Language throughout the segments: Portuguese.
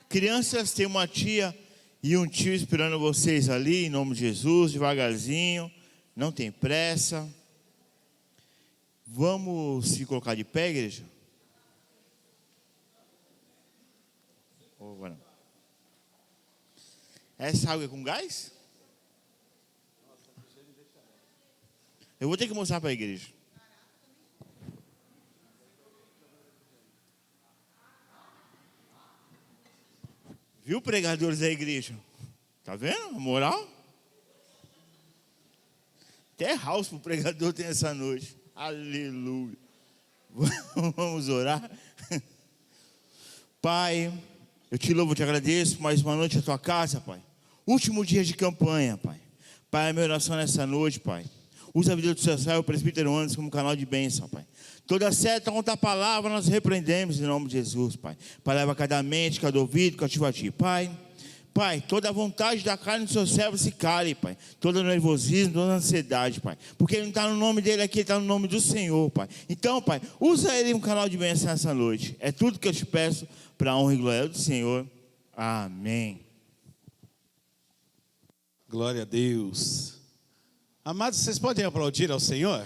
Crianças, tem uma tia e um tio esperando vocês ali, em nome de Jesus, devagarzinho, não tem pressa. Vamos se colocar de pé, igreja? Agora. Essa água é com gás? Eu vou ter que mostrar para a igreja. Viu, pregadores da igreja? Tá vendo a moral? Até house pro pregador tem essa noite. Aleluia. Vamos orar. Pai, eu te louvo, te agradeço mais uma noite à tua casa, Pai. Último dia de campanha, Pai. Pai, a minha oração nessa noite, Pai. Usa a vida do seu servo, o presbítero Anderson, como canal de bênção, Pai. Toda seta contra a palavra nós repreendemos em nome de Jesus, Pai. Pai, leva cada mente, cada ouvido, cativa a ti, Pai. Pai, toda a vontade da carne do seu servo se cale, Pai. Todo nervosismo, toda ansiedade, Pai. Porque ele não está no nome dele aqui, ele está no nome do Senhor, Pai. Então, Pai, usa ele como canal de bênção nessa noite. É tudo que eu te peço para a honra e glória do Senhor. Amém. Glória a Deus. Amados, vocês podem aplaudir ao Senhor?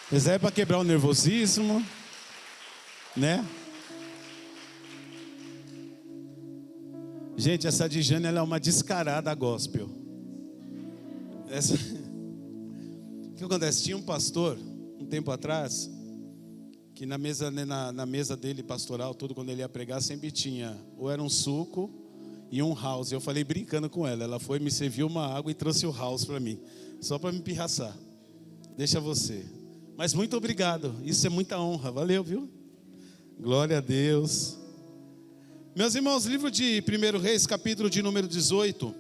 Mas é para quebrar o nervosismo, né? Gente, essa Dijane, ela é uma descarada gospel. O que acontece? Tinha um pastor, um tempo atrás, que na mesa dele pastoral, tudo, quando ele ia pregar, sempre tinha, ou era um suco e um house. Eu falei brincando com ela, ela foi, me serviu uma água e trouxe o house para mim, só para me pirraçar. Deixa você. Mas muito obrigado, isso é muita honra, valeu, viu? Glória a Deus. Meus irmãos, livro de 1 Reis, capítulo de número 18,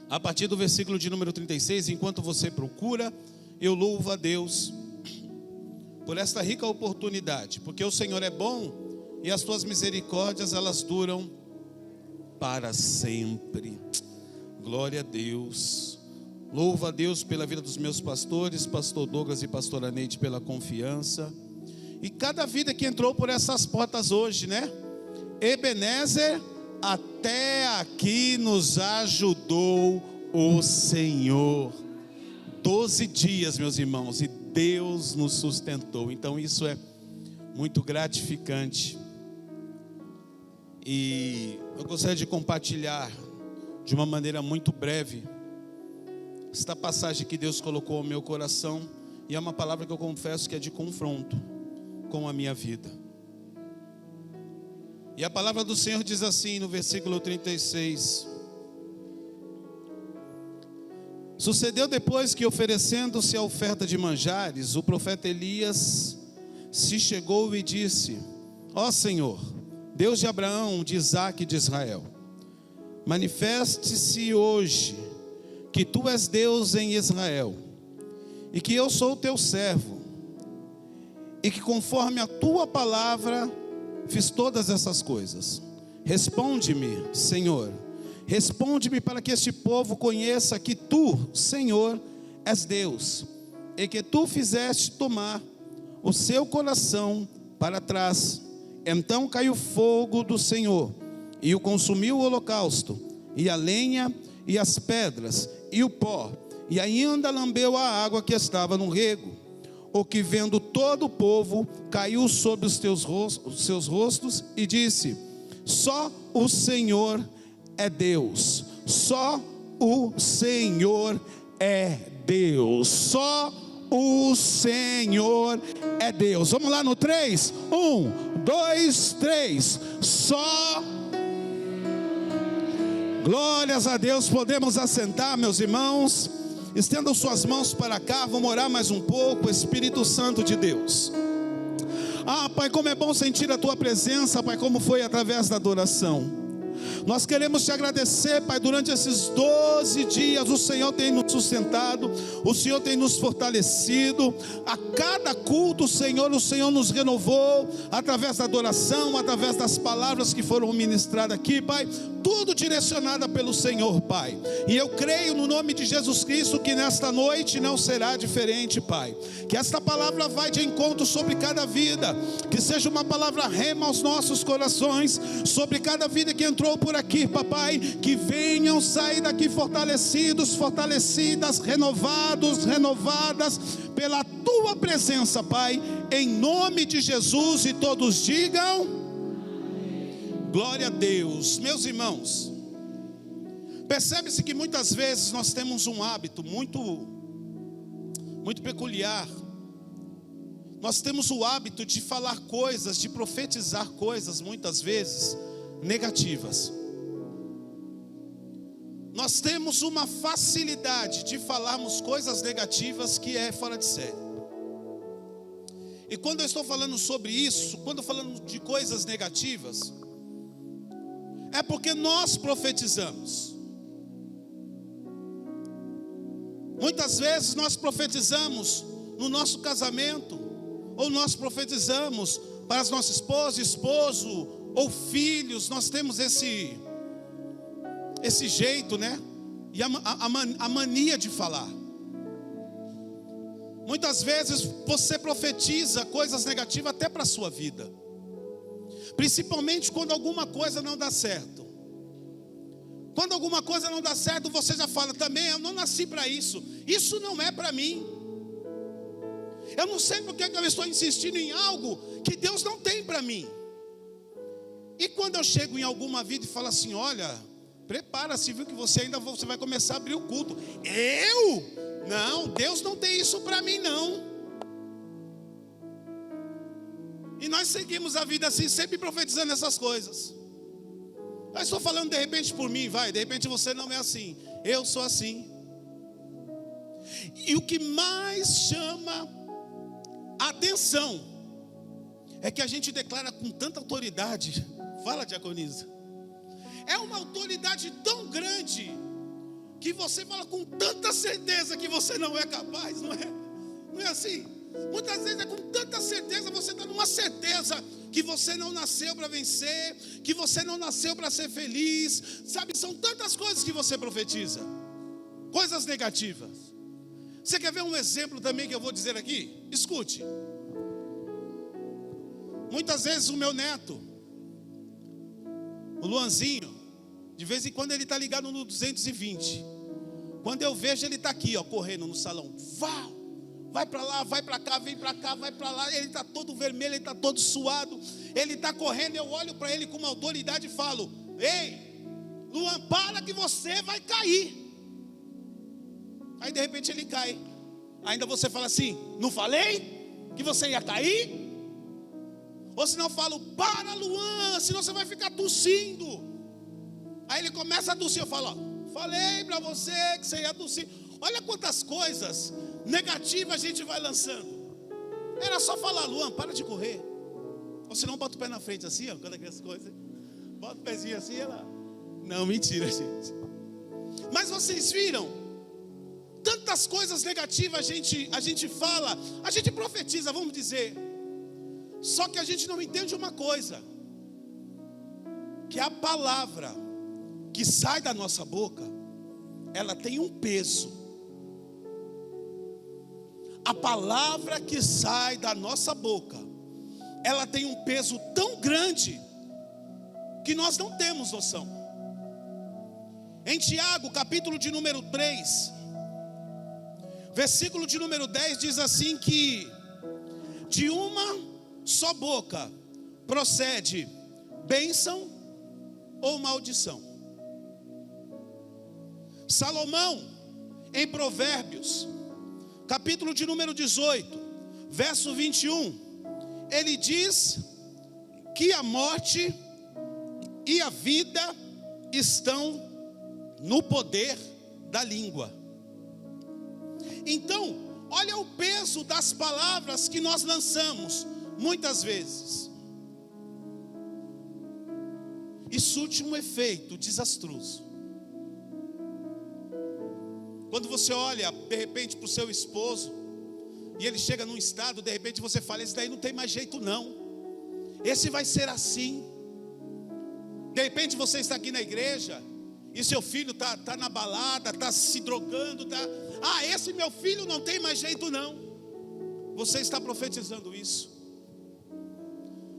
a partir do versículo de número 36, enquanto você procura, eu louvo a Deus por esta rica oportunidade, porque o Senhor é bom e as tuas misericórdias, elas duram para sempre. Glória a Deus. Louvo a Deus pela vida dos meus pastores, pastor Douglas e pastora Neide, pela confiança. E cada vida que entrou por essas portas hoje, né? Ebenezer, até aqui nos ajudou o Senhor. 12 dias, meus irmãos, e Deus nos sustentou. Então isso é muito gratificante. E eu gostaria de compartilhar de uma maneira muito breve esta passagem que Deus colocou ao meu coração, e é uma palavra que eu confesso que é de confronto com a minha vida. E a palavra do Senhor diz assim no versículo 36: Sucedeu depois que, oferecendo-se a oferta de manjares, o profeta Elias se chegou e disse: Ó Senhor, Deus de Abraão, de Isaque e de Israel, manifeste-se hoje que tu és Deus em Israel, e que eu sou teu servo, e que conforme a tua palavra fiz todas essas coisas. Responde-me, Senhor, responde-me, para que este povo conheça que tu, Senhor, és Deus, e que tu fizeste tomar o seu coração para trás. Então caiu fogo do Senhor, e o consumiu o holocausto, e a lenha, e as pedras, e o pó, e ainda lambeu a água que estava no rego. O que, vendo todo o povo, caiu sobre os seus rostos e disse: Só o Senhor é Deus, só o Senhor é Deus, só o Senhor é Deus. Vamos lá no 3, 1, 2, 3, só. Glórias a Deus. Podemos assentar, meus irmãos. Estendam suas mãos para cá. Vamos orar mais um pouco. Espírito Santo de Deus. Pai, como é bom sentir a tua presença, Pai, como foi através da adoração. Nós queremos te agradecer, Pai, durante esses 12 dias, o Senhor tem nos sustentado, o Senhor tem nos fortalecido, a cada culto, o Senhor nos renovou, através da adoração, através das palavras que foram ministradas aqui, Pai, tudo direcionada pelo Senhor, Pai, e eu creio no nome de Jesus Cristo, que nesta noite não será diferente, Pai, que esta palavra vai de encontro sobre cada vida, que seja uma palavra rema aos nossos corações, sobre cada vida que entrou por aqui, papai, que venham sair daqui fortalecidos, fortalecidas, renovados, renovadas, pela tua presença, Pai, em nome de Jesus, e todos digam, glória a Deus. Meus irmãos, percebe-se que muitas vezes nós temos um hábito muito peculiar. Nós temos o hábito de falar coisas, de profetizar coisas, muitas vezes negativas. Nós temos uma facilidade de falarmos coisas negativas que é fora de série. E quando eu estou falando sobre isso, quando falando de coisas negativas, é porque nós profetizamos. Muitas vezes nós profetizamos no nosso casamento, ou nós profetizamos para as nossas esposas, esposo ou filhos. Nós temos esse jeito, né? E a mania de falar. Muitas vezes você profetiza coisas negativas até para a sua vida, principalmente quando alguma coisa não dá certo. Quando alguma coisa não dá certo, você já fala também, eu não nasci para isso, isso não é para mim. Eu não sei porque eu estou insistindo em algo que Deus não tem para mim. E quando eu chego em alguma vida e falo assim, olha, prepara-se, viu, que você vai começar a abrir o culto. Eu? Não, Deus não tem isso para mim não. E nós seguimos a vida assim, sempre profetizando essas coisas. Eu estou falando de repente por mim, de repente você não é assim, eu sou assim. E o que mais chama a atenção é que a gente declara com tanta autoridade. Fala, diaconisa. É uma autoridade tão grande que você fala com tanta certeza que você não é capaz, não é? Não é assim? Muitas vezes é com tanta certeza, você está numa certeza que você não nasceu para vencer, que você não nasceu para ser feliz, sabe? São tantas coisas que você profetiza, coisas negativas. Você quer ver um exemplo também que eu vou dizer aqui? Escute. Muitas vezes o meu neto, o Luanzinho, de vez em quando ele está ligado no 220. Quando eu vejo ele está aqui, ó, correndo no salão. Vai para lá, vai para cá, vem para cá, vai para lá. Ele está todo vermelho, ele está todo suado. Ele está correndo, eu olho para ele com uma autoridade e falo, ei, Luan, para que você vai cair. Aí de repente ele cai. Ainda você fala assim, não falei que você ia cair? Ou senão eu falo, para Luan, senão você vai ficar tossindo. Aí ele começa a tossir, eu falo, ó, falei para você que você ia tossir. Olha quantas coisas negativas a gente vai lançando. Era só falar, Luan, para de correr. Ou senão bota o pé na frente assim, ó, quando aquelas coisas. Bota o pezinho assim, ela. Não, mentira, gente. Mas vocês viram? Tantas coisas negativas a gente fala, a gente profetiza, vamos dizer. Só que a gente não entende uma coisa, que a palavra que sai da nossa boca, ela tem um peso. A palavra que sai da nossa boca, ela tem um peso tão grande, que nós não temos noção. Em Tiago, capítulo de número 3, versículo de número 10, diz assim que de uma só boca procede bênção ou maldição. Salomão, em Provérbios, capítulo de número 18, verso 21, ele diz que a morte e a vida estão no poder da língua. Então, olha o peso das palavras que nós lançamos muitas vezes. e surte um efeito desastroso. Quando você olha de repente para o seu esposo, e ele chega num estado, de repente você fala: esse daí não tem mais jeito não, esse vai ser assim. De repente você está aqui na igreja, e seu filho está na balada, está se drogando, esse meu filho não tem mais jeito não. Você está profetizando isso.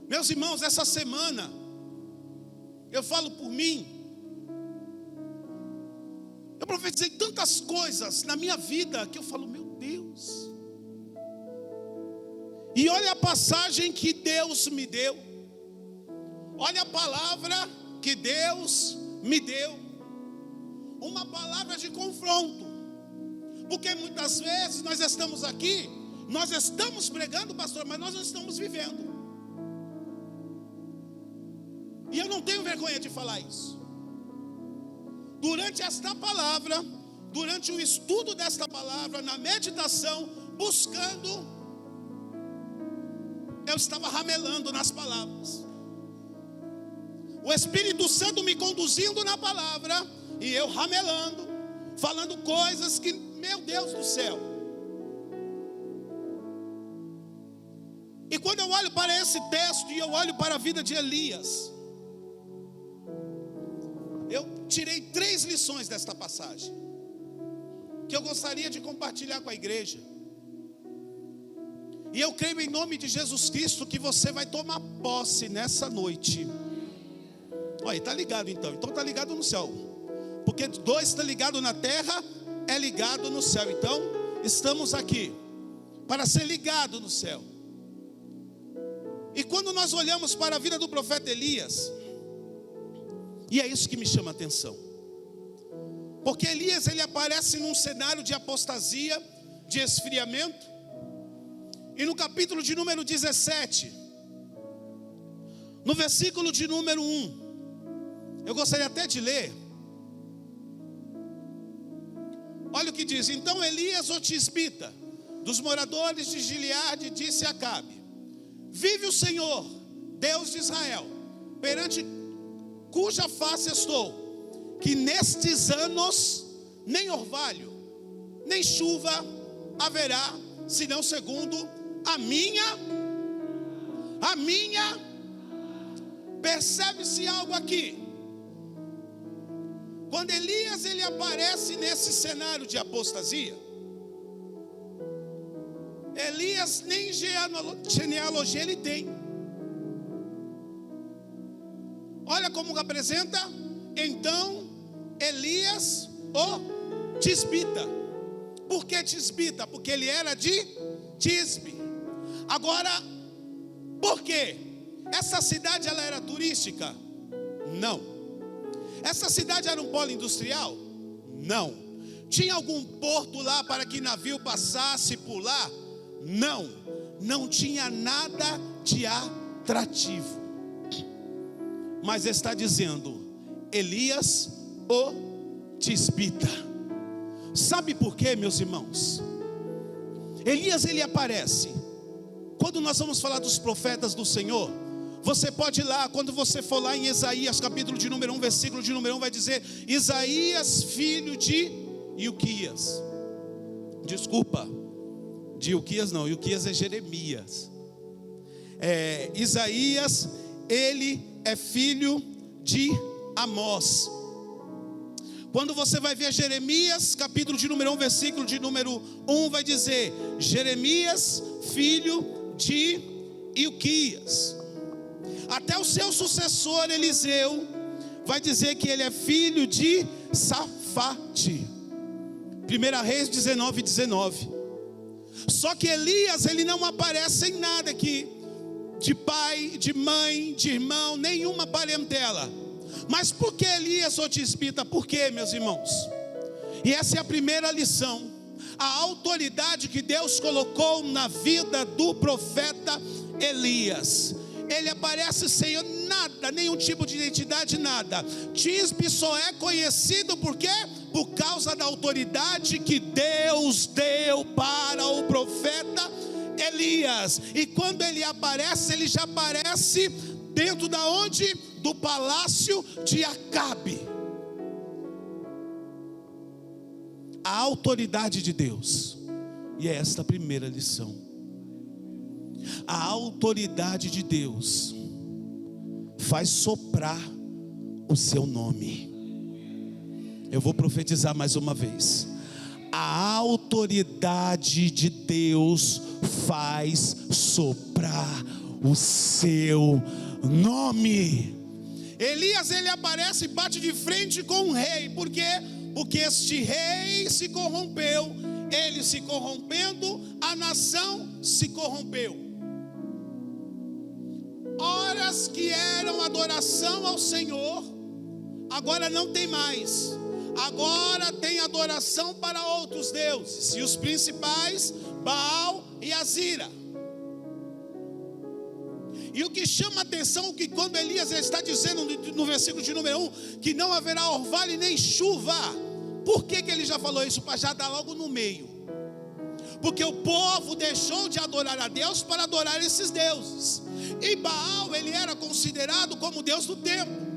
Meus irmãos, essa semana, eu falo por mim, eu profetizei tantas coisas na minha vida, que eu falo: meu Deus. E olha a passagem que Deus me deu, olha a palavra que Deus me deu, uma palavra de confronto, porque muitas vezes nós estamos aqui, nós estamos pregando, pastor, mas nós não estamos vivendo. E eu não tenho vergonha de falar isso. Durante esta palavra, durante o estudo desta palavra, na meditação, buscando, eu estava ramelando nas palavras, o Espírito Santo me conduzindo na palavra, e eu ramelando, falando coisas que, meu Deus do céu. E quando eu olho para esse texto, e eu olho para a vida de Elias, eu tirei 3 lições desta passagem, que eu gostaria de compartilhar com a igreja. E eu creio em nome de Jesus Cristo que você vai tomar posse nessa noite. Olha, está ligado então está ligado no céu, porque 2 está ligado na terra, é ligado no céu. Então estamos aqui para ser ligado no céu. E quando nós olhamos para a vida do profeta Elias, e é isso que me chama a atenção, porque Elias, ele aparece num cenário de apostasia, de esfriamento. E no capítulo de número 17, no versículo de número 1, eu gostaria até de ler. Olha o que diz: então Elias, o tisbita, dos moradores de Gileade, disse a Acabe: vive o Senhor, Deus de Israel, perante cuja face estou, que nestes anos nem orvalho, nem chuva haverá, senão segundo a minha. Percebe-se algo aqui? Quando Elias, ele aparece nesse cenário de apostasia, Elias nem genealogia ele tem. Olha como apresenta. Então Elias, o tisbita. Por que tisbita? Porque ele era de Tisbe. Agora, por quê? Essa cidade, ela era turística? Não. Essa cidade era um polo industrial? Não. Tinha algum porto lá para que navio passasse por lá? Não. Não tinha nada de atrativo. Mas está dizendo Elias, o tisbita. Sabe por quê, meus irmãos? Elias, ele aparece. Quando nós vamos falar dos profetas do Senhor, você pode ir lá, quando você for lá em Isaías, capítulo de número 1, versículo de número 1, vai dizer: Isaías, filho de Ilquias. Desculpa, de Ilquias não, Ilquias é Jeremias. Isaías, ele é filho de Amós. Quando você vai ver Jeremias, capítulo de número 1, versículo de número 1, vai dizer: Jeremias, filho de Ilquias. Até o seu sucessor Eliseu vai dizer que ele é filho de Safate. 1 Reis 19:19. Só que Elias, ele não aparece em nada aqui, de pai, de mãe, de irmão, nenhuma parentela. Mas por que Elias, o tisbita? Por quê, meus irmãos? E essa é a primeira lição. A autoridade que Deus colocou na vida do profeta Elias. Ele aparece sem nada, nenhum tipo de identidade, nada. Tisbe só é conhecido por quê? Por causa da autoridade que Deus deu para o profeta Elias. E quando ele aparece, ele já aparece dentro da onde? Do palácio de Acabe. A autoridade de Deus. E é esta a primeira lição. A autoridade de Deus faz soprar o seu nome. Eu vou profetizar mais uma vez. A autoridade de Deus faz soprar o seu nome. Elias, ele aparece e bate de frente com um rei. Por quê? Porque este rei se corrompeu. Ele se corrompendo, a nação se corrompeu. Horas que eram adoração ao Senhor, agora não tem mais. Agora tem adoração para outros deuses. E os principais, Baal e Azira. E o que chama a atenção, que quando Elias está dizendo no versículo de número 1, que não haverá orvalho nem chuva. Por que ele já falou isso? Para já dar logo no meio. Porque o povo deixou de adorar a Deus para adorar esses deuses. E Baal, ele era considerado como Deus do tempo.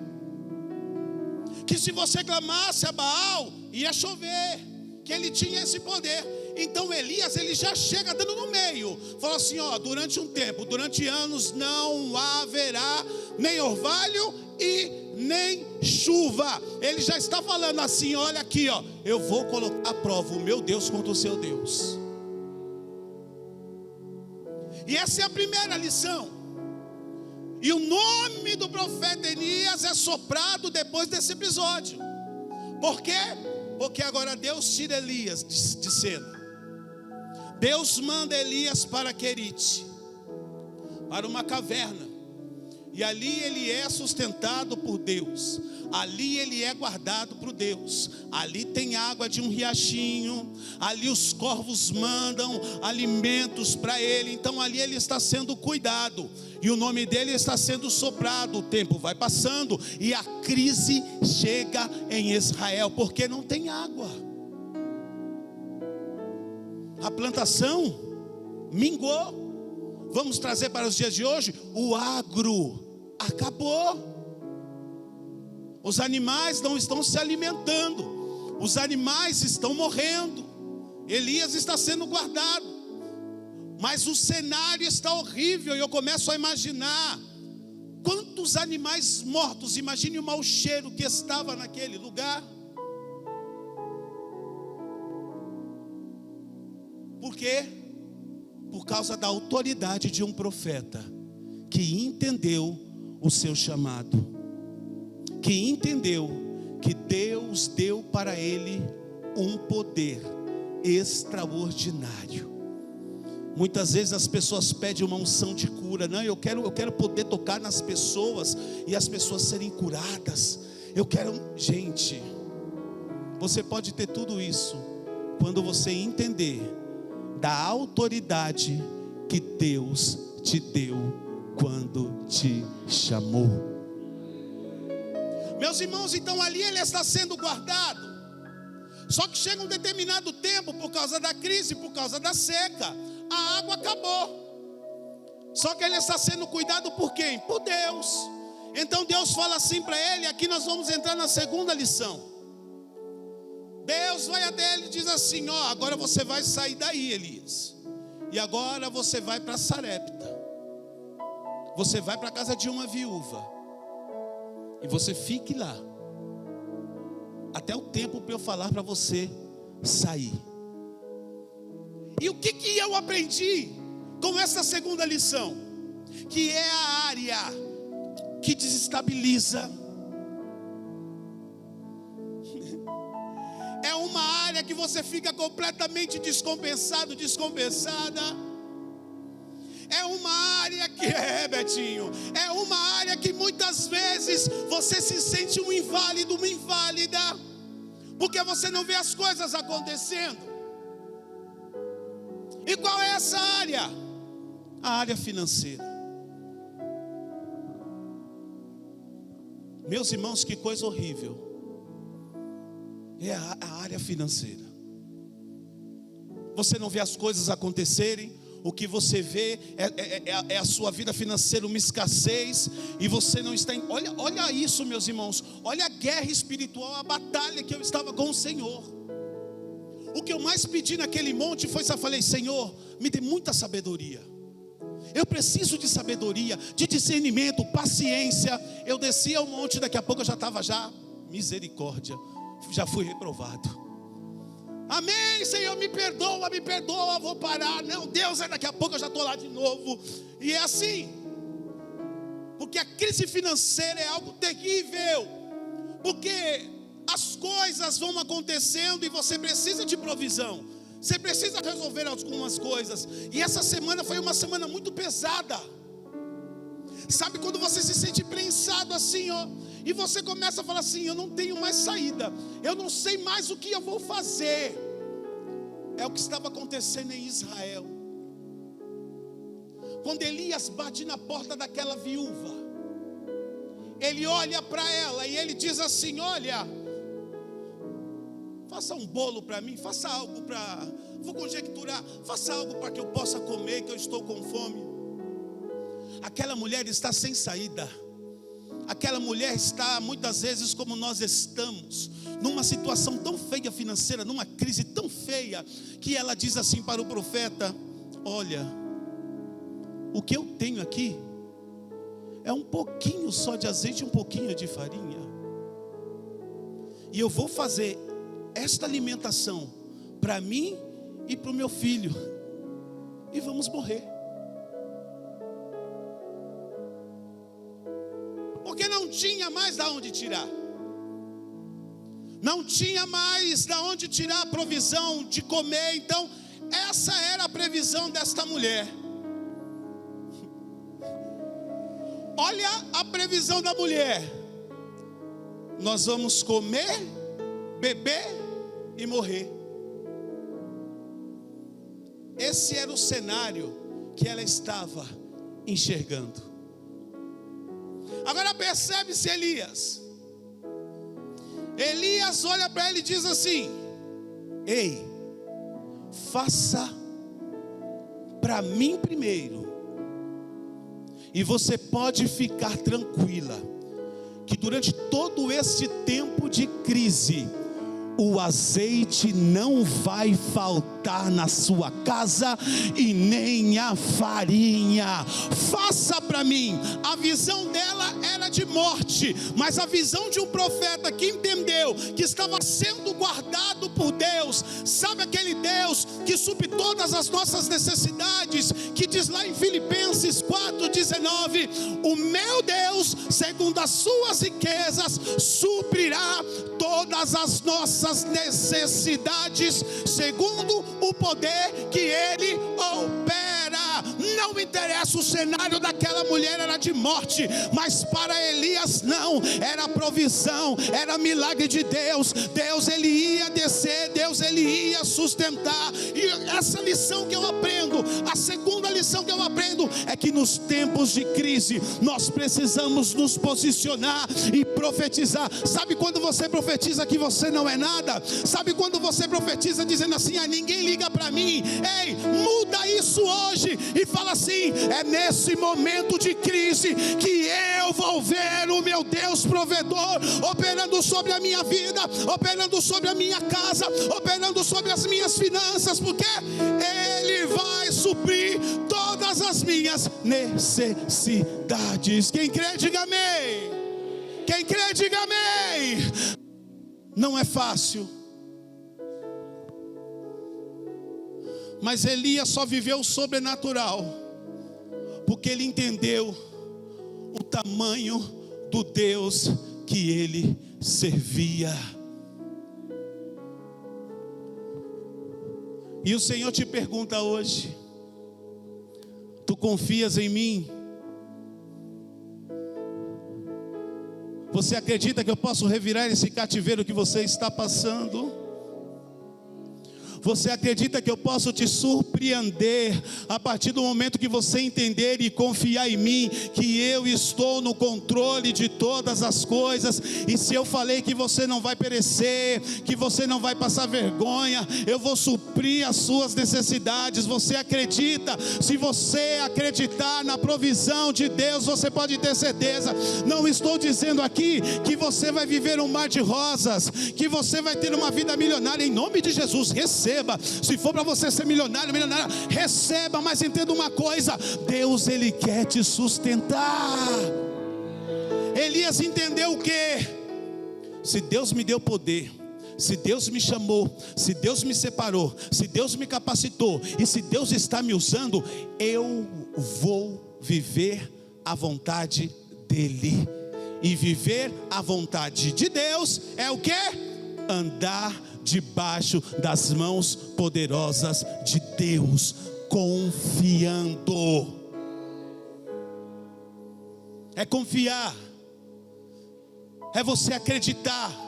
Que se você clamasse a Baal, ia chover. Que ele tinha esse poder. Então Elias, ele já chega dando no meio. Fala assim, ó, durante um tempo, durante anos, não haverá nem orvalho e nem chuva. Ele já está falando assim, olha aqui, ó, eu vou colocar à prova o meu Deus contra o seu Deus. E essa é a primeira lição. E o nome do profeta Elias é soprado depois desse episódio. Por quê? Porque agora Deus tira Elias de cena. Deus manda Elias para Querite, para uma caverna. E ali ele é sustentado por Deus. Ali ele é guardado por Deus. Ali tem água de um riachinho. Ali os corvos mandam alimentos para ele. Então ali ele está sendo cuidado. E o nome dele está sendo soprado. O tempo vai passando e a crise chega em Israel, porque não tem água. A plantação mingou. Vamos trazer para os dias de hoje, o agro acabou. Os animais não estão se alimentando. Os animais estão morrendo. Elias está sendo guardado. Mas o cenário está horrível. E eu começo a imaginar quantos animais mortos. Imagine o mau cheiro que estava naquele lugar. Por quê? Por causa da autoridade de um profeta que entendeu o seu chamado, que entendeu que Deus deu para ele um poder extraordinário. Muitas vezes as pessoas pedem uma unção de cura. Não, eu quero poder tocar nas pessoas e as pessoas serem curadas. Gente, você pode ter tudo isso quando você entender da autoridade que Deus te deu quando te chamou. Meus irmãos, então ali ele está sendo guardado. Só que chega um determinado tempo, por causa da crise, por causa da seca, a água acabou. Só que ele está sendo cuidado por quem? Por Deus. Então Deus fala assim para ele. Aqui nós vamos entrar na segunda lição. Deus vai até ele e diz assim, ó, agora você vai sair daí, Elias. E agora você vai para Sarepta. Você vai para a casa de uma viúva. E você fique lá. Até o tempo para eu falar para você sair. E o que eu aprendi com essa segunda lição? Que é a área que desestabiliza. É uma área que você fica completamente descompensado, descompensada. É uma área que Betinho, é uma área que muitas vezes você se sente um inválido, uma inválida, porque você não vê as coisas acontecendo. E qual é essa área? A área financeira. Meus irmãos, que coisa horrível. É a área financeira. Você não vê as coisas acontecerem. O que você vê é a sua vida financeira, uma escassez, e você não está olha isso, meus irmãos. Olha a guerra espiritual, a batalha que eu estava com o Senhor. O que eu mais pedi naquele monte foi, eu falei: Senhor, me dê muita sabedoria. Eu preciso de sabedoria, de discernimento, paciência. Eu desci ao monte, daqui a pouco eu já estava misericórdia, já fui reprovado. Amém, Senhor, me perdoa, vou parar. Não, Deus, daqui a pouco eu já estou lá de novo. E é assim, porque a crise financeira é algo terrível, porque as coisas vão acontecendo e você precisa de provisão, você precisa resolver algumas coisas. E essa semana foi uma semana muito pesada. Sabe quando você se sente prensado assim, ó, e você começa a falar assim: eu não tenho mais saída, eu não sei mais o que eu vou fazer. É o que estava acontecendo em Israel. Quando Elias bate na porta daquela viúva, ele olha para ela e ele diz assim: olha, faça um bolo para mim, faça algo para, vou conjecturar, faça algo para que eu possa comer, que eu estou com fome. Aquela mulher está sem saída. Aquela mulher está muitas vezes como nós estamos, numa situação tão feia financeira, numa crise tão feia, que ela diz assim para o profeta: olha, o que eu tenho aqui é um pouquinho só de azeite, um pouquinho de farinha, e eu vou fazer esta alimentação para mim e para o meu filho, e vamos morrer. Porque não tinha mais de onde tirar. Não tinha mais de onde tirar a provisão de comer. Então, essa era a previsão desta mulher. Olha a previsão da mulher: nós vamos comer, beber e morrer. Esse era o cenário que ela estava enxergando. Agora percebe-se Elias olha para ele e diz assim: ei, faça para mim primeiro, e você pode ficar tranquila, que durante todo esse tempo de crise, o azeite não vai faltar na sua casa e nem a farinha. Faça para mim. A visão dela era de morte, mas a visão de um profeta que entendeu que estava sendo guardado por Deus. Sabe aquele Deus que supre todas as nossas necessidades, que diz lá em Filipenses 4:19: o meu Deus, segundo as suas riquezas, suprirá todas as nossas necessidades, segundo o poder que Ele opera. Não interessa, o cenário daquela mulher era de morte, mas para Elias não, era provisão, era milagre de Deus. Deus, Ele ia descer, Deus, Ele ia sustentar. E essa lição que eu aprendo, a segunda lição que eu aprendo, é que nos tempos de crise nós precisamos nos posicionar e profetizar. Sabe quando você profetiza que você não é nada? Sabe quando você profetiza dizendo assim: ninguém liga para mim? Ei, muda isso hoje e fala assim: é nesse momento de crise que eu vou ver o meu Deus provedor operando sobre a minha vida, operando sobre a minha casa, operando sobre as minhas finanças, porque Ele vai suprir todas as minhas necessidades. Quem crê, diga amém. Quem crê, diga amém. Não é fácil, mas Elias só viveu o sobrenatural porque ele entendeu o tamanho do Deus que ele servia. E o Senhor te pergunta hoje: tu confias em mim? Você acredita que eu posso revirar esse cativeiro que você está passando? Você acredita que eu posso te surpreender a partir do momento que você entender e confiar em mim, que eu estou no controle de todas as coisas? E se eu falei que você não vai perecer, que você não vai passar vergonha, eu vou suprir as suas necessidades. Você acredita? Se você acreditar na provisão de Deus, você pode ter certeza. Não estou dizendo aqui que você vai viver um mar de rosas, que você vai ter uma vida milionária. Em nome de Jesus, receba. Se for para você ser milionário, receba. Mas entenda uma coisa: Deus, Ele quer te sustentar. Elias entendeu o quê? Se Deus me deu poder, se Deus me chamou, se Deus me separou, se Deus me capacitou, e se Deus está me usando, eu vou viver a vontade dEle. E viver a vontade de Deus é o quê? Andar debaixo das mãos poderosas de Deus, confiando. É confiar, é você acreditar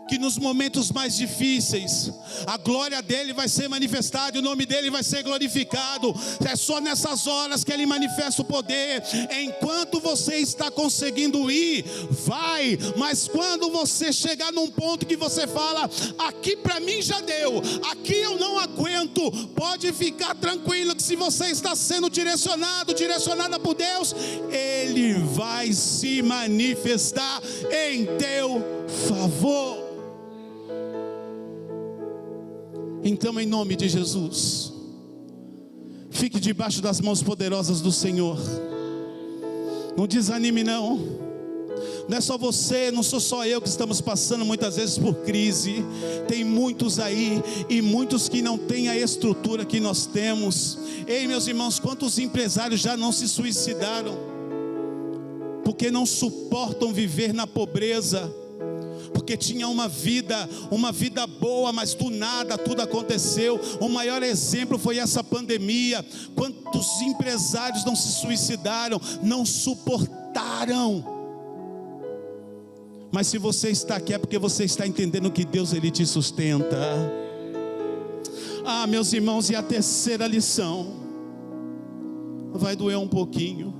que nos momentos mais difíceis, a glória dele vai ser manifestada e o nome dele vai ser glorificado. É só nessas horas que ele manifesta o poder. Enquanto você está conseguindo ir, vai. Mas quando você chegar num ponto que você fala: aqui para mim já deu, aqui eu não aguento, pode ficar tranquilo que se você está sendo direcionada por Deus, ele vai se manifestar em teu favor. Então, em nome de Jesus, fique debaixo das mãos poderosas do Senhor. Não desanime não. Não é só você, não sou só eu que estamos passando muitas vezes por crise. Tem muitos aí, e muitos que não têm a estrutura que nós temos. Ei, meus irmãos, quantos empresários já não se suicidaram porque não suportam viver na pobreza? Porque tinha uma vida boa, mas do nada tudo aconteceu. O maior exemplo foi essa pandemia. Quantos empresários não se suicidaram, não suportaram? Mas se você está aqui é porque você está entendendo que Deus, Ele te sustenta. Ah, meus irmãos, e a terceira lição vai doer um pouquinho,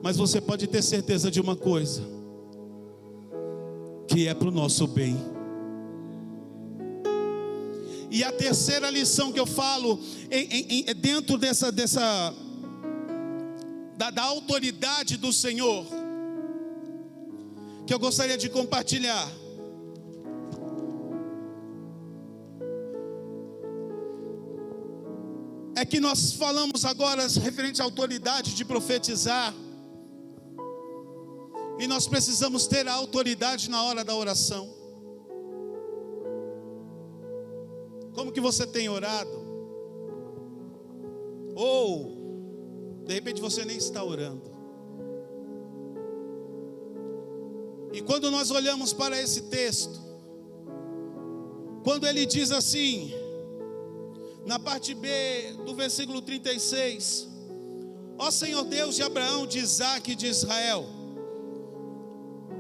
mas você pode ter certeza de uma coisa, que é para o nosso bem. E a terceira lição que eu falo, dentro da autoridade do Senhor, que eu gostaria de compartilhar, é que nós falamos agora referente à autoridade de profetizar. E nós precisamos ter a autoridade na hora da oração. Como que você tem orado? Ou, de repente você nem está orando. E quando nós olhamos para esse texto, quando ele diz assim, na parte B do versículo 36, ó Senhor Deus de Abraão, de Isaque e de Israel,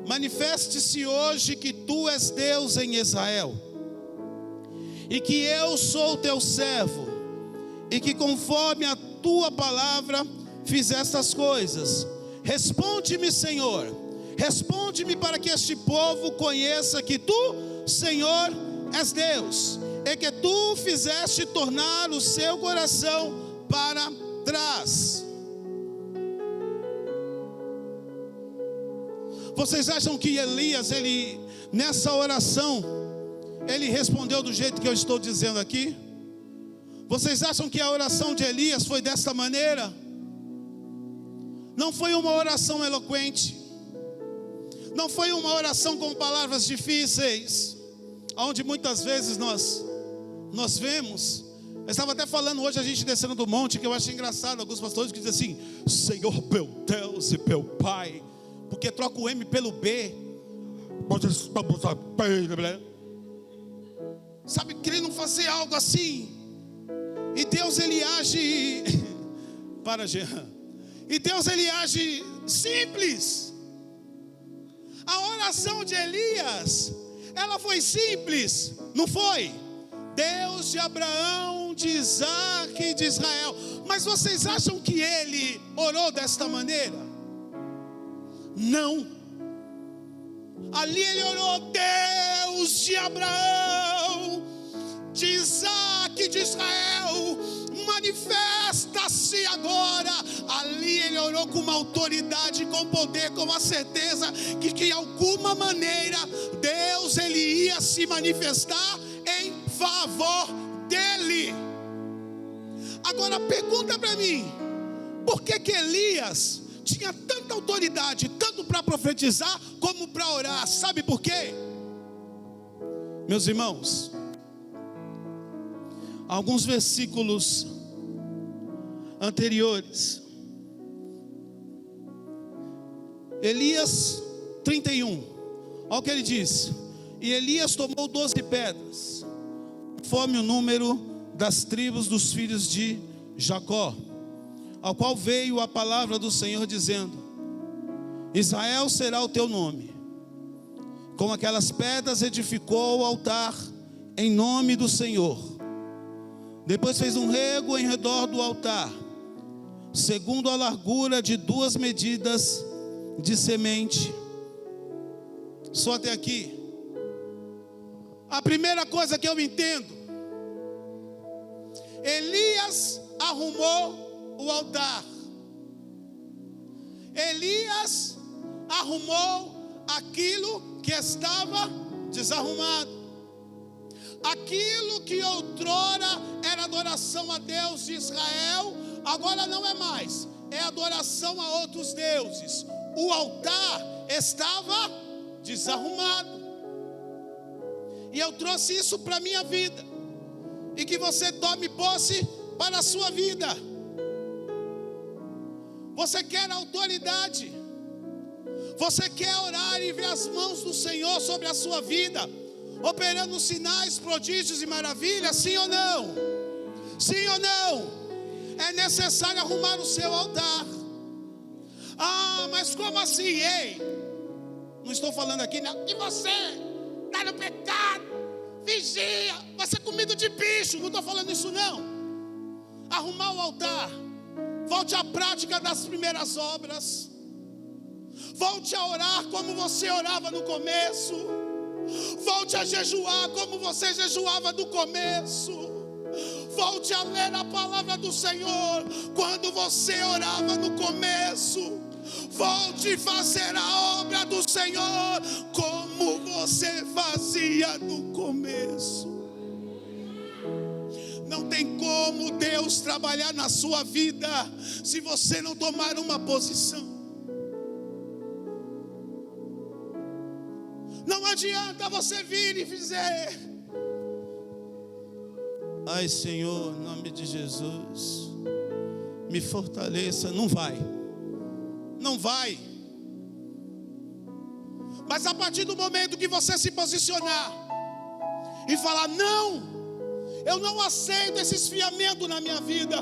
manifeste-se hoje que tu és Deus em Israel, e que eu sou teu servo, e que conforme a tua palavra fiz estas coisas. Responde-me, Senhor, responde-me, para que este povo conheça que tu, Senhor, és Deus, e que tu fizeste tornar o seu coração para trás. Vocês acham que Elias, nessa oração, ele respondeu do jeito que eu estou dizendo aqui? Vocês acham que a oração de Elias foi desta maneira? Não foi uma oração eloquente, não foi uma oração com palavras difíceis, onde muitas vezes nós vemos. Eu estava até falando hoje, a gente descendo do monte, que eu achei engraçado, alguns pastores que dizem assim: Senhor meu Deus e meu Pai, porque troca o M pelo B. Sabe, querendo fazer algo assim. E Deus, ele age para Jean. E Deus, ele age simples. A oração de Elias, ela foi simples, não foi? Deus de Abraão, de Isaac e de Israel. Mas vocês acham que ele orou desta maneira? Não. Ali ele orou: Deus de Abraão, de Isaac e de Israel, manifesta-se agora. Ali ele orou com uma autoridade, com poder, com a certeza que de alguma maneira Deus ele ia se manifestar em favor dele. Agora pergunta para mim, por que Elias tinha tanta autoridade, tanto para profetizar como para orar? Sabe por quê? Meus irmãos, alguns versículos anteriores, Elias 31, olha o que ele diz: e Elias tomou 12 pedras, conforme o número das tribos dos filhos de Jacó, ao qual veio a palavra do Senhor dizendo: Israel será o teu nome. Com aquelas pedras edificou o altar em nome do Senhor. Depois fez um rego em redor do altar, segundo a largura de 2 medidas de semente. Só até aqui. A primeira coisa que eu entendo: Elias arrumou o altar. Elias arrumou aquilo que estava desarrumado. Aquilo que outrora era adoração a Deus de Israel, agora não é mais, é adoração a outros deuses. O altar estava desarrumado. E eu trouxe isso para a minha vida, e que você tome posse para a sua vida. Você quer autoridade? Você quer orar e ver as mãos do Senhor sobre a sua vida, operando sinais, prodígios e maravilhas? Sim ou não? Sim ou não? É necessário arrumar o seu altar. Ah, mas como assim? Ei, não estou falando aqui que você está no pecado, vigia, vai ser comida de bicho. Não estou falando isso não. Arrumar o altar. Volte à prática das primeiras obras. Volte a orar como você orava no começo. Volte a jejuar como você jejuava no começo. Volte a ler a palavra do Senhor quando você orava no começo. Volte a fazer a obra do Senhor como você fazia no começo. Não tem como Deus trabalhar na sua vida se você não tomar uma posição. Não adianta você vir e dizer: ai Senhor, em nome de Jesus, me fortaleça. Não vai. Não vai. Mas a partir do momento que você se posicionar e falar: não, eu não aceito esse esfriamento na minha vida,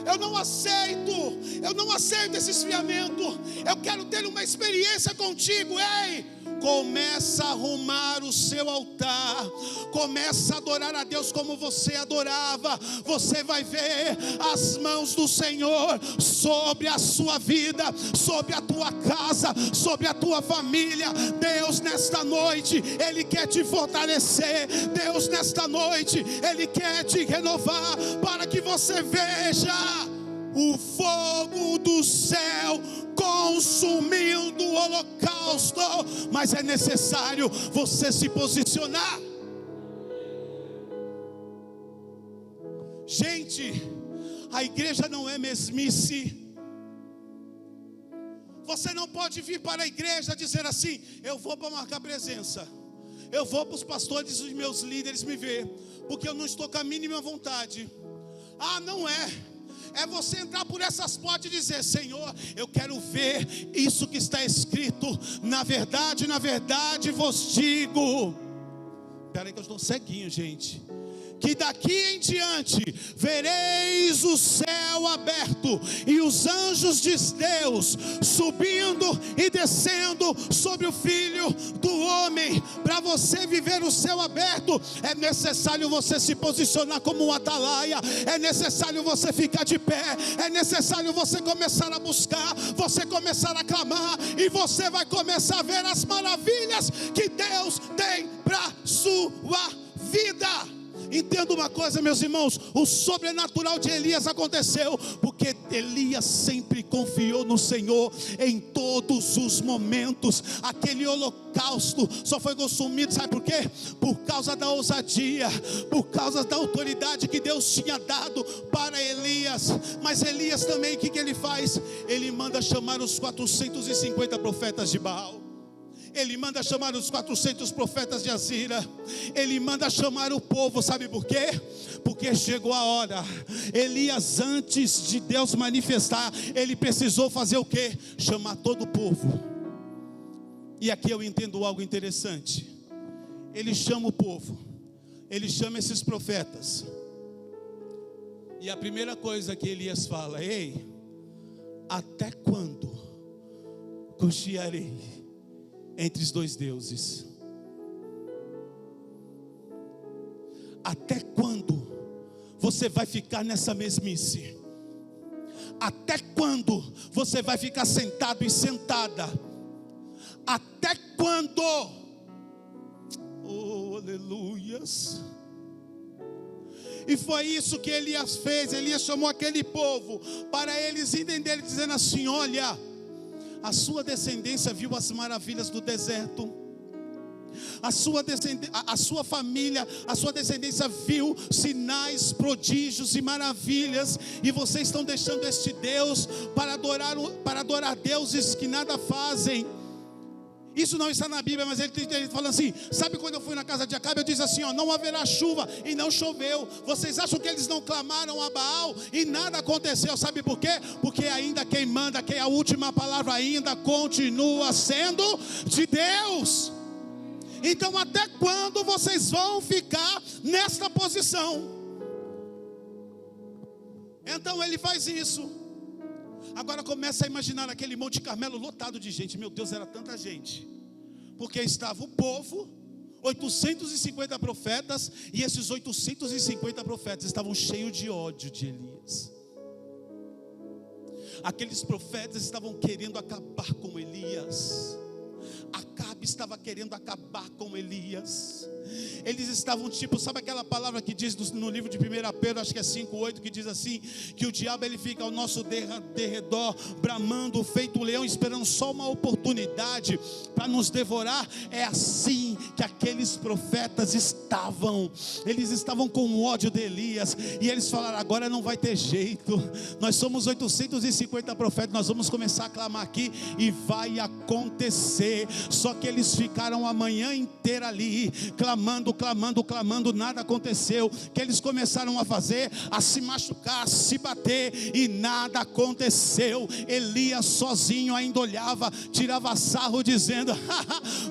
eu não aceito esse esfriamento, eu quero ter uma experiência contigo. Ei, começa a arrumar o seu altar, começa a adorar a Deus como você adorava. Você vai ver as mãos do Senhor sobre a sua vida, sobre a tua casa, sobre a tua família. Deus nesta noite, Ele quer te fortalecer. Deus nesta noite, Ele quer te renovar, para que você veja o fogo do céu consumindo o holocausto. Mas é necessário você se posicionar. Gente, a igreja não é mesmice. Você não pode vir para a igreja dizer assim: eu vou para marcar presença, eu vou para os pastores e os meus líderes me ver, porque eu não estou com a mínima vontade. Ah, não é. É você entrar por essas portas e dizer: Senhor, eu quero ver isso que está escrito. Na verdade vos digo. Espera aí que eu estou ceguinho, gente. que daqui em diante vereis o céu aberto e os anjos de Deus subindo e descendo sobre o Filho do Homem. Para você viver o céu aberto, é necessário você se posicionar como um atalaia, é necessário você ficar de pé, é necessário você começar a buscar, você começar a clamar, e você vai começar a ver as maravilhas que Deus tem para sua vida. Entenda uma coisa, meus irmãos, o sobrenatural de Elias aconteceu porque Elias sempre confiou no Senhor em todos os momentos. Aquele holocausto só foi consumido, sabe por quê? Por causa da ousadia, por causa da autoridade que Deus tinha dado para Elias. Mas Elias também, o que ele faz? Ele manda chamar os 450 profetas de Baal. Ele manda chamar os 400 profetas de Azira. Ele manda chamar o povo, sabe por quê? Porque chegou a hora. Elias, antes de Deus manifestar, ele precisou fazer o quê? Chamar todo o povo. E aqui eu entendo algo interessante. Ele chama o povo, ele chama esses profetas, e a primeira coisa que Elias fala: ei, até quando cochearei entre os dois deuses? Até quando você vai ficar nessa mesmice? Até quando você vai ficar sentado e sentada? Até quando? Oh, aleluias. E foi isso que Elias fez. Elias chamou aquele povo para eles entenderem, dizendo assim: olha, a sua descendência viu as maravilhas do deserto. A sua família, a sua descendência viu sinais, prodígios e maravilhas. E vocês estão deixando este Deus para adorar deuses que nada fazem. Isso não está na Bíblia, mas ele fala assim: sabe quando eu fui na casa de Acabe, eu disse assim, ó, não haverá chuva, e não choveu. Vocês acham que eles não clamaram a Baal e nada aconteceu? Sabe por quê? Porque ainda quem manda, quem é a última palavra ainda continua sendo de Deus. Então até quando vocês vão ficar nesta posição? Então ele faz isso. Agora começa a imaginar aquele Monte Carmelo lotado de gente. Meu Deus, era tanta gente. Porque estava o povo, 850 profetas, e esses 850 profetas estavam cheios de ódio de Elias. Aqueles profetas estavam querendo acabar com Elias. Acabe estava querendo acabar com Elias. Eles estavam tipo, sabe aquela palavra que diz no livro de 1 Pedro, acho que é 5:8, que diz assim, que o diabo ele fica ao nosso derredor, bramando, feito leão, esperando só uma oportunidade para nos devorar. É assim que aqueles profetas estavam. Eles estavam com ódio de Elias, e eles falaram: agora não vai ter jeito, nós somos 850 profetas, nós vamos começar a clamar aqui e vai acontecer. Só que eles ficaram a manhã inteira ali, clamando, nada aconteceu. Que eles começaram a fazer? A se machucar, a se bater, e nada aconteceu. Elias sozinho ainda olhava, tirava sarro, dizendo: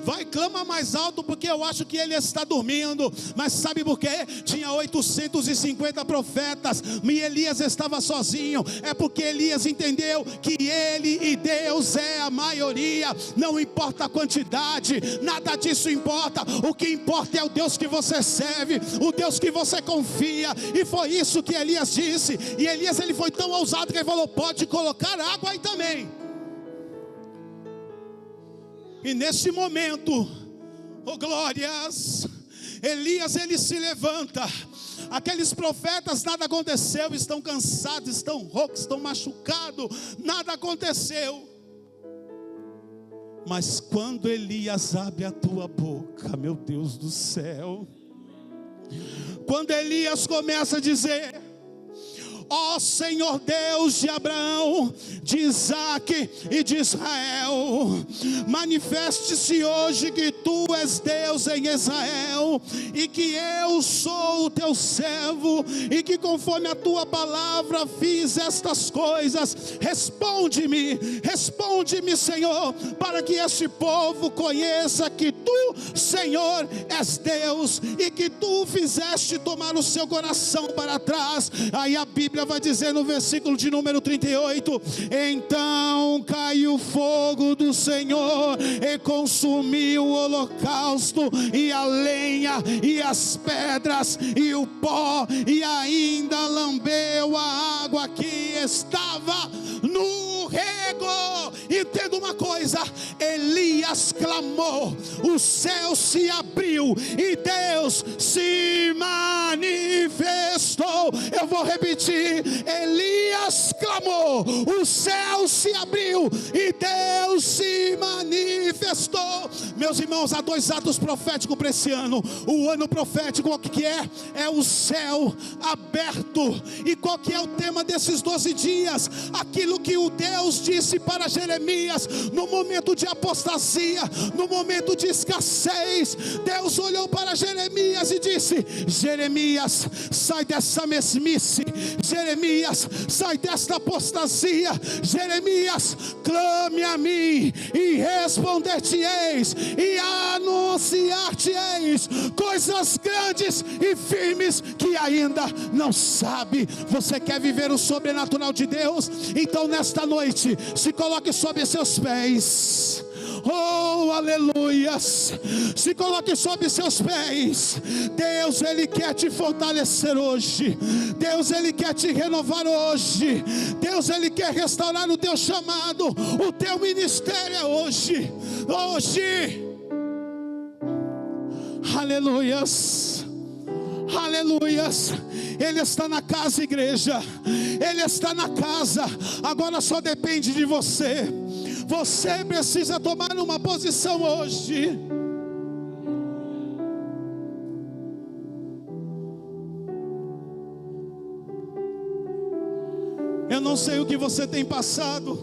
vai, clama mais alto, porque eu acho que ele está dormindo. Mas sabe por quê? Tinha 850 profetas, e Elias estava sozinho. É porque Elias entendeu que ele e Deus é a maioria. Não importa a quantidade, nada disso importa. O que importa é o Deus que você serve, o Deus que você confia. E foi isso que Elias disse. E Elias, ele foi tão ousado que ele falou: pode colocar água aí também. E nesse momento, oh glórias, Elias, ele se levanta. Aqueles profetas, nada aconteceu, estão cansados, estão roucos, estão machucados, nada aconteceu. Mas quando Elias abre a tua boca, meu Deus do céu, quando Elias começa a dizer: ó Senhor Deus de Abraão, de Isaque e de Israel, manifeste-se hoje que tu és Deus em Israel, e que eu sou o teu servo, e que conforme a tua palavra fiz estas coisas. Responde-me, Senhor, para que este povo conheça que tu Senhor és Deus, e que tu fizeste tomar o seu coração para trás. Aí a Bíblia vai dizer no versículo de número 38, então caiu o fogo do Senhor e consumiu o holocausto e a lenha e as pedras e o pó, e ainda lambeu a água que estava no rego. Entenda uma coisa, Elias clamou, o céu se abriu e Deus se manifestou. Eu vou repetir, Elias clamou, o céu se abriu e Deus se manifestou. Meus irmãos, há 2 atos proféticos para esse ano. O ano profético, o que é? É o céu aberto. E qual que é o tema desses 12 dias? Aquilo que o Deus disse para Jeremias, no momento de apostasia, no momento de escassez. Deus olhou para Jeremias e disse: Jeremias, sai dessa mesmice. Jeremias, sai desta apostasia. Jeremias, clame a mim e responder-te-eis e anunciar-te-eis coisas grandes e firmes que ainda não sabe. Você quer viver o sobrenatural de Deus? Então nesta noite, se coloque sobre seus pés. Oh, aleluias. Se coloque sobre seus pés. Deus, Ele quer te fortalecer hoje. Deus, Ele quer te renovar hoje. Deus, Ele quer restaurar o teu chamado. O teu ministério é hoje. Hoje. Aleluias. Aleluias. Ele está na casa, igreja. Ele está na casa. Agora só depende de você. Você precisa tomar uma posição hoje. Eu não sei o que você tem passado.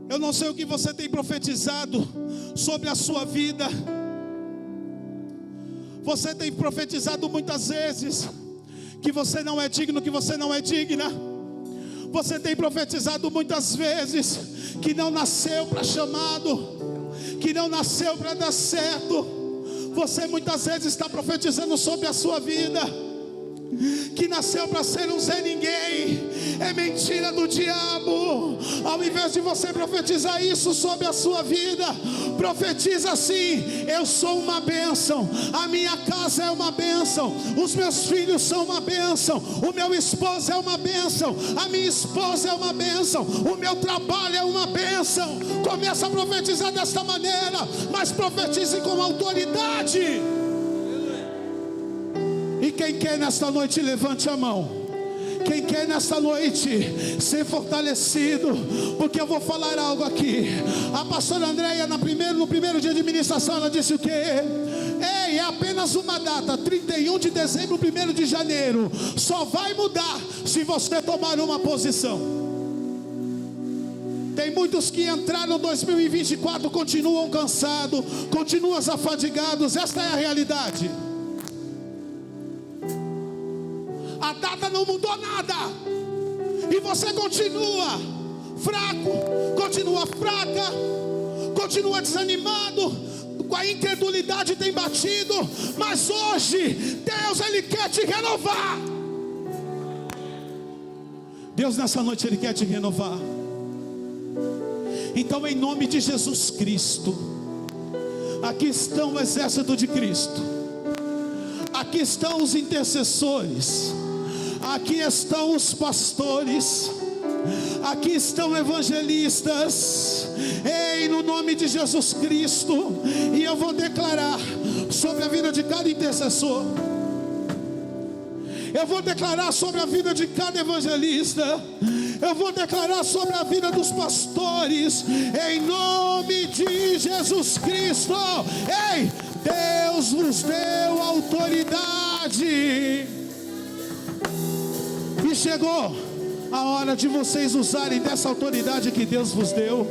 Eu não sei o que você tem profetizado sobre a sua vida. Você tem profetizado muitas vezes que você não é digno, que você não é digna. Você tem profetizado muitas vezes que não nasceu para chamado, que não nasceu para dar certo. Você muitas vezes está profetizando sobre a sua vida que nasceu para ser um Zé Ninguém. É mentira do diabo. Ao invés de você profetizar isso sobre a sua vida, profetiza assim: eu sou uma bênção, a minha casa é uma bênção, os meus filhos são uma bênção, o meu esposo é uma bênção, a minha esposa é uma bênção, o meu trabalho é uma bênção. Começa a profetizar desta maneira, mas profetize com autoridade. E quem quer nesta noite, levante a mão. Quem quer nesta noite ser fortalecido, porque eu vou falar algo aqui. A pastora Andréia, no primeiro dia de ministração, ela disse o quê? Ei, é apenas uma data, 31 de dezembro, 1º de janeiro. Só vai mudar se você tomar uma posição. Tem muitos que entraram em 2024, continuam cansados, continuam afadigados. Esta é a realidade. A data não mudou nada, e você continua fraco, continua fraca, continua desanimado, com a incredulidade tem batido. Mas hoje Deus, Ele quer te renovar. Deus nessa noite Ele quer te renovar. Então, em nome de Jesus Cristo, aqui estão o exército de Cristo, aqui estão os intercessores, aqui estão os pastores, aqui estão evangelistas. Ei, no nome de Jesus Cristo, e eu vou declarar sobre a vida de cada intercessor, eu vou declarar sobre a vida de cada evangelista, eu vou declarar sobre a vida dos pastores, em nome de Jesus Cristo. Ei, Deus vos deu autoridade, e chegou a hora de vocês usarem dessa autoridade que Deus vos deu.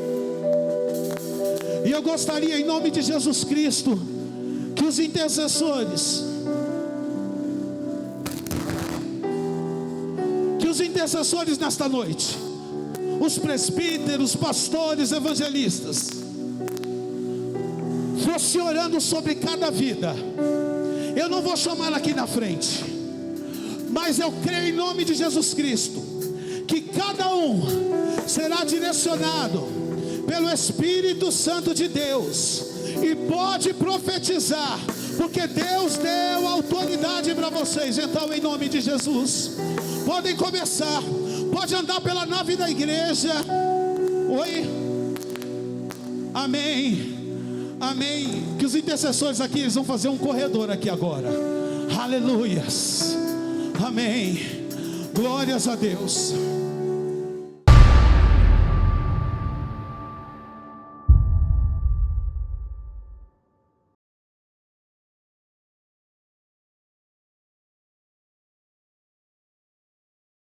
E eu gostaria, em nome de Jesus Cristo, que os intercessores, nesta noite, os presbíteros, pastores, evangelistas, você orando sobre cada vida. Eu não vou chamar aqui na frente, mas eu creio em nome de Jesus Cristo, que cada um será direcionado pelo Espírito Santo de Deus, e pode profetizar, porque Deus deu autoridade para vocês. Então, em nome de Jesus, podem começar, pode andar pela nave da igreja. Oi? Amém. Amém. Que os intercessores aqui, eles vão fazer um corredor aqui agora. Aleluias. Amém. Glórias a Deus.